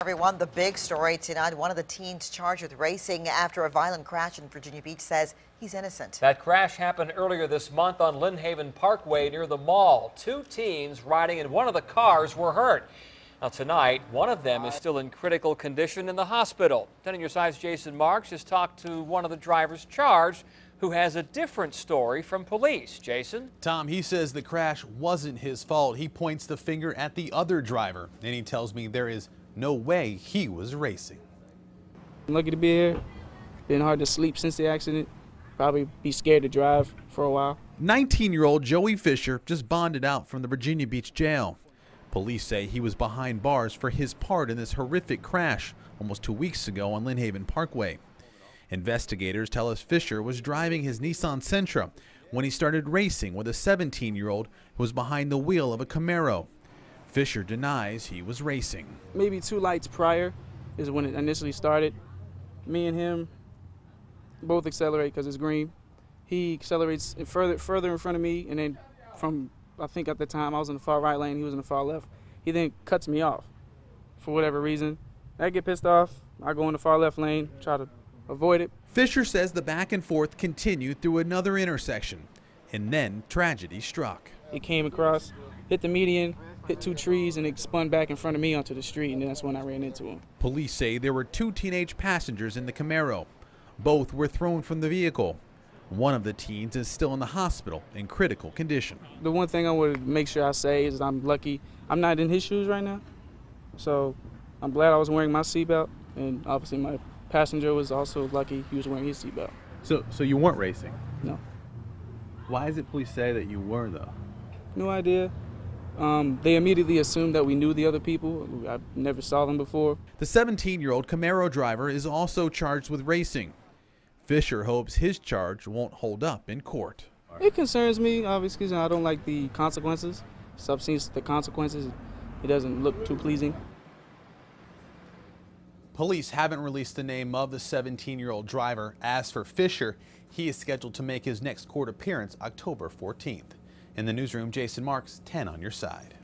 Everyone, the big story tonight. One of the teens charged with racing after a violent crash in Virginia Beach says he's innocent. That crash happened earlier this month on Lynnhaven Parkway near the mall. Two teens riding in one of the cars were hurt. Now tonight, one of them is still in critical condition in the hospital. 10 on your side's Jason Marks has talked to one of the drivers charged, who has a different story from police. Jason? Tom, he says the crash wasn't his fault. He points the finger at the other driver, and he tells me there is no way he was racing. I'm lucky to be here. Been hard to sleep since the accident. Probably be scared to drive for a while. 19-year-old Joey Fisher just bonded out from the Virginia Beach jail. Police say he was behind bars for his part in this horrific crash almost 2 weeks ago on Lynnhaven Parkway. Investigators tell us Fisher was driving his Nissan Sentra when he started racing with a 17-year-old who was behind the wheel of a Camaro. Fisher denies he was racing. Maybe 2 lights prior is when it initially started. Me and him both accelerate because it's green. He accelerates further in front of me, and then from, I think at the time I was in the far right lane, he was in the far left. He then cuts me off for whatever reason. I get pissed off. I go in the far left lane, try to avoid it. Fisher says the back and forth continued through another intersection, and then tragedy struck. It came across, hit the median, hit 2 trees, and it spun back in front of me onto the street, and that's when I ran into him. Police say there were 2 teenage passengers in the Camaro. Both were thrown from the vehicle. One of the teens is still in the hospital in critical condition. The one thing I would make sure I say is I'm lucky I'm not in his shoes right now. So I'm glad I was wearing my seatbelt, and obviously my passenger was also lucky he was wearing his seatbelt. So you weren't racing? No. Why is it police say that you were, though? No idea. They immediately assumed that we knew the other people. I never saw them before. The 17-year-old Camaro driver is also charged with racing. Fisher hopes his charge won't hold up in court. It concerns me, obviously, because I don't like the consequences. The consequences, it doesn't look too pleasing. Police haven't released the name of the 17-year-old driver. As for Fisher, he is scheduled to make his next court appearance October 14th. In the newsroom, Jason Marks, 10 on your side.